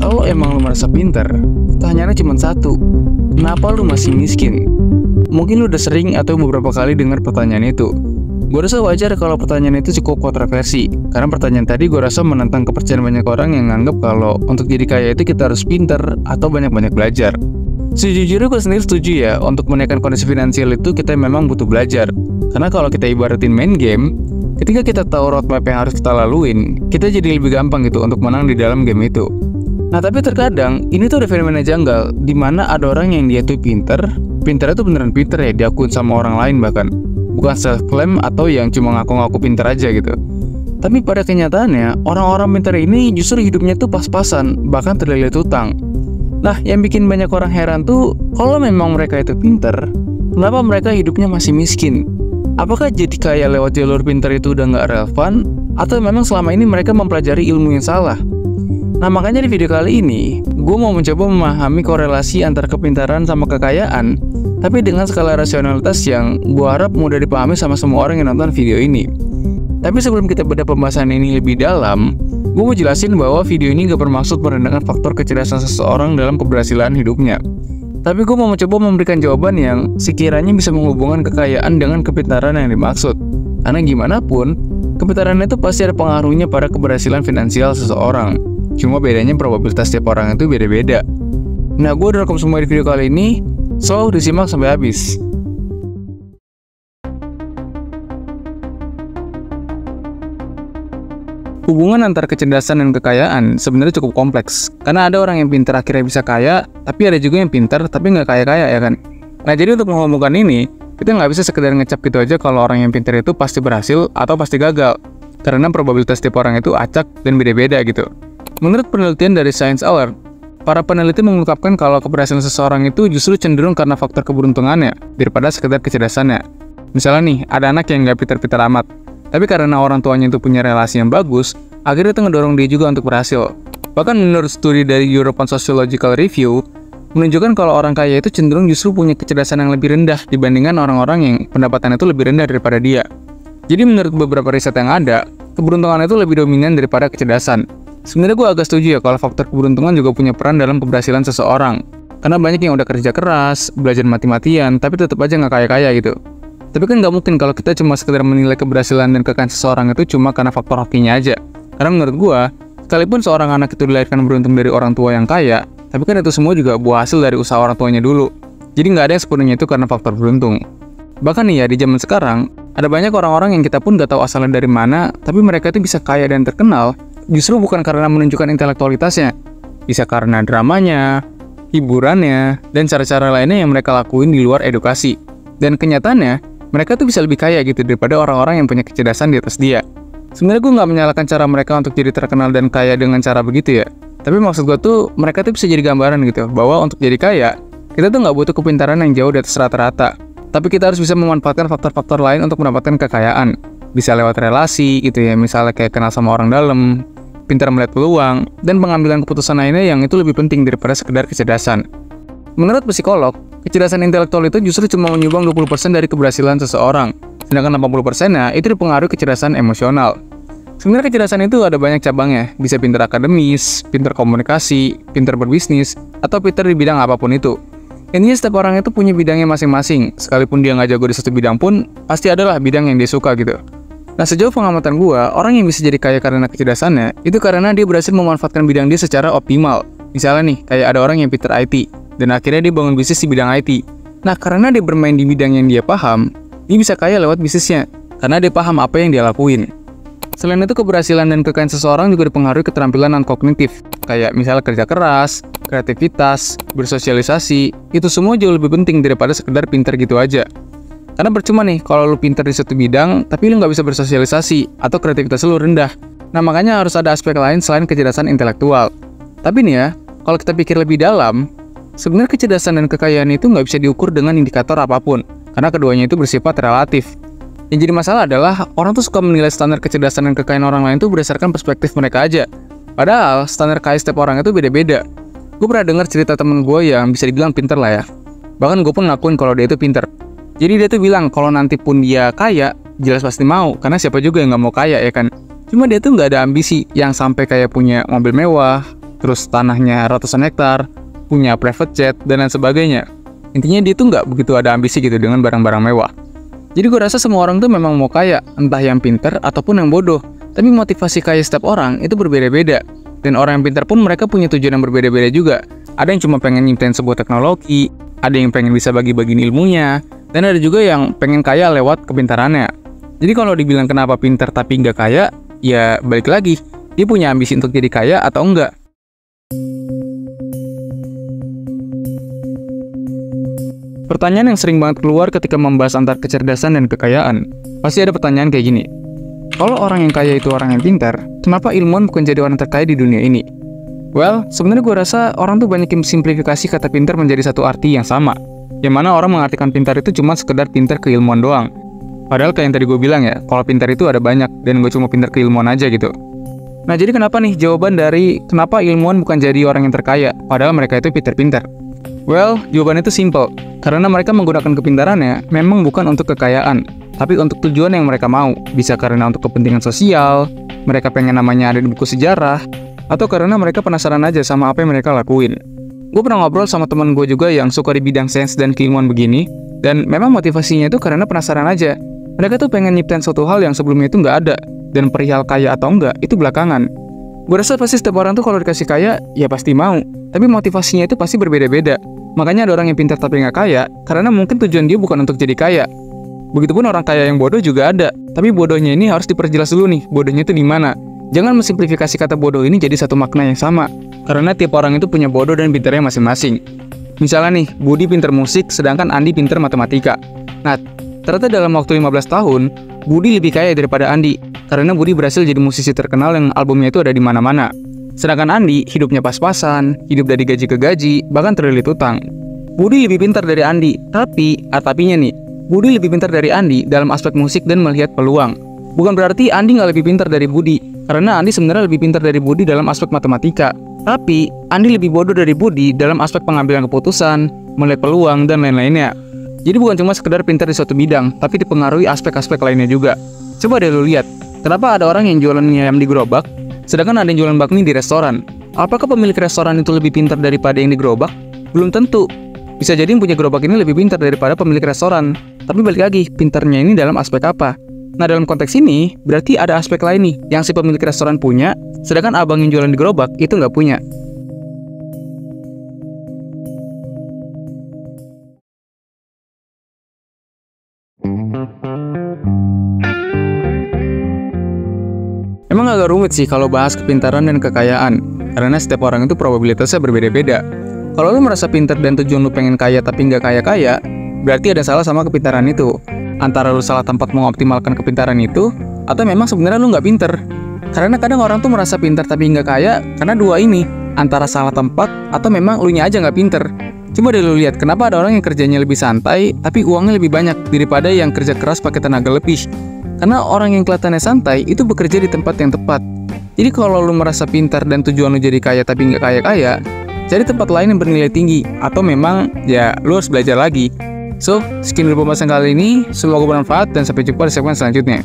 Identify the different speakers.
Speaker 1: Kalau emang lu merasa pinter, pertanyaannya cuma satu. Kenapa lu masih miskin? Mungkin lu udah sering atau beberapa kali dengar pertanyaan itu. Gue rasa wajar kalau pertanyaan itu cukup kontroversi, karena pertanyaan tadi gue rasa menentang kepercayaan banyak orang yang nganggap kalau untuk jadi kaya itu kita harus pinter atau banyak-banyak belajar. Sejujurnya gue sendiri setuju ya, untuk menaikkan kondisi finansial itu kita memang butuh belajar. Karena kalau kita ibaratin main game, ketika kita tahu roadmap yang harus kita laluin, kita jadi lebih gampang gitu untuk menang di dalam game itu. Nah tapi terkadang, ini tuh ada fenomena janggal, dimana ada orang yang dia tuh pinternya tuh beneran pinter ya, diakuin sama orang lain bahkan. Bukan self-claim atau yang cuma ngaku-ngaku pinter aja gitu. Tapi pada kenyataannya, orang-orang pinter ini justru hidupnya tuh pas-pasan, bahkan terlilit utang. Nah, yang bikin banyak orang heran tuh, kalau memang mereka itu pinter, kenapa mereka hidupnya masih miskin? Apakah jadi kaya lewat jalur pinter itu udah nggak relevan? Atau memang selama ini mereka mempelajari ilmu yang salah? Nah, makanya di video kali ini, gue mau mencoba memahami korelasi antara kepintaran sama kekayaan, tapi dengan skala rasionalitas yang gue harap mudah dipahami sama semua orang yang nonton video ini. Tapi sebelum kita bedah pembahasan ini lebih dalam, gue mau jelasin bahwa video ini gak bermaksud merendahkan faktor kecerdasan seseorang dalam keberhasilan hidupnya. Tapi gue mau mencoba memberikan jawaban yang sekiranya bisa menghubungkan kekayaan dengan kepintaran yang dimaksud. Karena gimana pun, kepintaran itu pasti ada pengaruhnya pada keberhasilan finansial seseorang. Cuma bedanya probabilitas setiap orang itu beda-beda. Nah, gue udah rekam semua di video kali ini, so disimak sampai habis. Hubungan antara kecerdasan dan kekayaan sebenarnya cukup kompleks. Karena ada orang yang pintar akhirnya bisa kaya, tapi ada juga yang pintar tapi nggak kaya-kaya ya kan. Nah jadi untuk menghubungkan ini, kita nggak bisa sekedar ngecap gitu aja kalau orang yang pintar itu pasti berhasil atau pasti gagal. Karena probabilitas tiap orang itu acak dan beda-beda gitu. Menurut penelitian dari Science Alert, para peneliti mengungkapkan kalau keberhasilan seseorang itu justru cenderung karena faktor keberuntungannya daripada sekedar kecerdasannya. Misalnya nih, ada anak yang nggak pintar-pintar amat, tapi karena orang tuanya itu punya relasi yang bagus, akhirnya itu ngedorong dia juga untuk berhasil. Bahkan menurut studi dari European Sociological Review, menunjukkan kalau orang kaya itu cenderung justru punya kecerdasan yang lebih rendah dibandingkan orang-orang yang pendapatannya itu lebih rendah daripada dia. Jadi menurut beberapa riset yang ada, keberuntungan itu lebih dominan daripada kecerdasan. Sebenarnya gue agak setuju ya kalau faktor keberuntungan juga punya peran dalam keberhasilan seseorang. Karena banyak yang udah kerja keras, belajar mati-matian, tapi tetap aja nggak kaya-kaya gitu. Tapi kan nggak mungkin kalau kita cuma sekedar menilai keberhasilan dan kekayaan seseorang itu cuma karena faktor hokinya aja. Karena menurut gue, sekalipun seorang anak itu dilahirkan beruntung dari orang tua yang kaya, tapi kan itu semua juga buah hasil dari usaha orang tuanya dulu. Jadi nggak ada yang sepenuhnya itu karena faktor beruntung. Bahkan nih ya, di zaman sekarang, ada banyak orang-orang yang kita pun nggak tahu asalnya dari mana, tapi mereka itu bisa kaya dan terkenal, justru bukan karena menunjukkan intelektualitasnya, bisa karena dramanya, hiburannya, dan cara-cara lainnya yang mereka lakuin di luar edukasi. Dan kenyataannya, mereka tuh bisa lebih kaya gitu daripada orang-orang yang punya kecerdasan di atas dia. Sebenarnya gue nggak menyalahkan cara mereka untuk jadi terkenal dan kaya dengan cara begitu ya. Tapi maksud gue tuh, mereka tuh bisa jadi gambaran gitu, bahwa untuk jadi kaya, kita tuh nggak butuh kepintaran yang jauh di atas rata-rata. Tapi kita harus bisa memanfaatkan faktor-faktor lain untuk mendapatkan kekayaan. Bisa lewat relasi gitu ya, misalnya kayak kenal sama orang dalam, pintar melihat peluang, dan pengambilan keputusan lainnya yang itu lebih penting daripada sekedar kecerdasan. Menurut psikolog, kecerdasan intelektual itu justru cuma menyumbang 20% dari keberhasilan seseorang, sedangkan 80%-nya itu dipengaruhi kecerdasan emosional. Sebenarnya kecerdasan itu ada banyak cabangnya, bisa pintar akademis, pintar komunikasi, pintar berbisnis, atau pintar di bidang apapun itu. Intinya setiap orang itu punya bidangnya masing-masing, sekalipun dia nggak jago di satu bidang pun, pasti adalah bidang yang dia suka gitu. Nah sejauh pengamatan gua, orang yang bisa jadi kaya karena kecerdasannya, itu karena dia berhasil memanfaatkan bidang dia secara optimal. Misalnya nih, kayak ada orang yang pintar IT, dan akhirnya dia bangun bisnis di bidang IT. Nah karena dia bermain di bidang yang dia paham, dia bisa kaya lewat bisnisnya, karena dia paham apa yang dia lakuin. Selain itu, keberhasilan dan kekayaan seseorang juga dipengaruhi keterampilan non-kognitif, kayak misalnya kerja keras, kreativitas, bersosialisasi, itu semua jauh lebih penting daripada sekedar pintar gitu aja. Karena percuma nih, kalau lu pintar di satu bidang, tapi lu nggak bisa bersosialisasi, atau kreativitas lu rendah. Nah makanya harus ada aspek lain selain kecerdasan intelektual. Tapi nih ya, kalau kita pikir lebih dalam, sebenarnya kecerdasan dan kekayaan itu nggak bisa diukur dengan indikator apapun, karena keduanya itu bersifat relatif. Yang jadi masalah adalah, orang tuh suka menilai standar kecerdasan dan kekayaan orang lain tuh berdasarkan perspektif mereka aja. Padahal, standar kaya setiap orang itu beda-beda. Gue pernah dengar cerita temen gue yang bisa dibilang pinter lah ya. Bahkan gue pun ngakuin kalau dia itu pinter. Jadi dia tuh bilang kalau nanti pun dia kaya, jelas pasti mau, karena siapa juga yang nggak mau kaya ya kan. Cuma dia tuh nggak ada ambisi yang sampai kayak punya mobil mewah, terus tanahnya ratusan hektar, punya private jet, dan lain sebagainya. Intinya dia tuh nggak begitu ada ambisi gitu dengan barang-barang mewah. Jadi gue rasa semua orang tuh memang mau kaya, entah yang pinter ataupun yang bodoh. Tapi motivasi kaya setiap orang itu berbeda-beda. Dan orang yang pintar pun mereka punya tujuan yang berbeda-beda juga. Ada yang cuma pengen nyiptain sebuah teknologi, ada yang pengen bisa bagi-bagiin ilmunya, dan ada juga yang pengen kaya lewat kepintarannya. Jadi kalau dibilang kenapa pintar tapi nggak kaya, ya balik lagi, dia punya ambisi untuk jadi kaya atau enggak. Pertanyaan yang sering banget keluar ketika membahas antar kecerdasan dan kekayaan, pasti ada pertanyaan kayak gini. Kalau orang yang kaya itu orang yang pintar, kenapa ilmuwan bukan jadi orang terkaya di dunia ini? Well, sebenarnya gue rasa orang tuh banyak yang simplifikasi kata pintar menjadi satu arti yang sama. Yang mana orang mengartikan pintar itu cuma sekedar pintar keilmuan doang. Padahal kayak yang tadi gue bilang ya, kalau pintar itu ada banyak, dan gue cuma pintar keilmuan aja gitu. Nah jadi kenapa nih jawaban dari kenapa ilmuwan bukan jadi orang yang terkaya, padahal mereka itu pintar-pintar? Well, jawaban itu simple. Karena mereka menggunakan kepintarannya memang bukan untuk kekayaan, tapi untuk tujuan yang mereka mau. Bisa karena untuk kepentingan sosial, mereka pengen namanya ada di buku sejarah, atau karena mereka penasaran aja sama apa yang mereka lakuin. Gue pernah ngobrol sama teman gue juga yang suka di bidang sains dan keilmuan begini, dan memang motivasinya itu karena penasaran aja. Mereka tuh pengen nyiptain suatu hal yang sebelumnya itu nggak ada, dan perihal kaya atau enggak, itu belakangan. Gue rasa pasti setiap orang tuh kalau dikasih kaya, ya pasti mau, tapi motivasinya itu pasti berbeda-beda. Makanya ada orang yang pintar tapi nggak kaya, karena mungkin tujuan dia bukan untuk jadi kaya. Begitupun orang kaya yang bodoh juga ada, tapi bodohnya ini harus diperjelas dulu nih, bodohnya itu di mana. Jangan mensimplifikasi kata bodoh ini jadi satu makna yang sama, karena tiap orang itu punya bodoh dan pintarnya masing-masing. Misalnya nih, Budi pintar musik, sedangkan Andi pintar matematika. Nah, ternyata dalam waktu 15 tahun, Budi lebih kaya daripada Andi, karena Budi berhasil jadi musisi terkenal yang albumnya itu ada di mana-mana. Sedangkan Andi hidupnya pas-pasan, hidup dari gaji ke gaji, bahkan terlilit utang. Budi lebih pintar dari Andi, tapinya nih, Budi lebih pintar dari Andi dalam aspek musik dan melihat peluang. Bukan berarti Andi nggak lebih pintar dari Budi, karena Andi sebenarnya lebih pintar dari Budi dalam aspek matematika. Tapi, Andi lebih bodoh dari Budi dalam aspek pengambilan keputusan, melihat peluang, dan lain-lainnya. Jadi bukan cuma sekedar pintar di suatu bidang, tapi dipengaruhi aspek-aspek lainnya juga. Coba deh lu lihat, kenapa ada orang yang jualan mie ayam di gerobak, sedangkan ada yang jualan bakmi di restoran? Apakah pemilik restoran itu lebih pintar daripada yang di gerobak? Belum tentu. Bisa jadi yang punya gerobak ini lebih pintar daripada pemilik restoran. Tapi balik lagi, pintarnya ini dalam aspek apa? Nah dalam konteks ini, berarti ada aspek lain nih yang si pemilik restoran punya, sedangkan abang yang jualan di gerobak itu nggak punya. Emang agak rumit sih kalau bahas kepintaran dan kekayaan, karena setiap orang itu probabilitasnya berbeda-beda. Kalau lu merasa pintar dan tujuan lu pengen kaya tapi nggak kaya-kaya, berarti ada salah sama kepintaran itu. Antara lu salah tempat mengoptimalkan kepintaran itu, atau memang sebenarnya lu nggak pintar. Karena kadang orang tuh merasa pintar tapi nggak kaya, karena dua ini, antara salah tempat atau memang lu nya aja nggak pintar. Coba deh lu lihat, kenapa ada orang yang kerjanya lebih santai, tapi uangnya lebih banyak daripada yang kerja keras pakai tenaga lebih. Karena orang yang kelihatannya santai, itu bekerja di tempat yang tepat. Jadi kalau lu merasa pintar dan tujuan lu jadi kaya tapi nggak kaya-kaya, cari tempat lain yang bernilai tinggi, atau memang, ya lu harus belajar lagi. So, sekian dulu pembahasan kali ini, semoga bermanfaat dan sampai jumpa di segmen selanjutnya.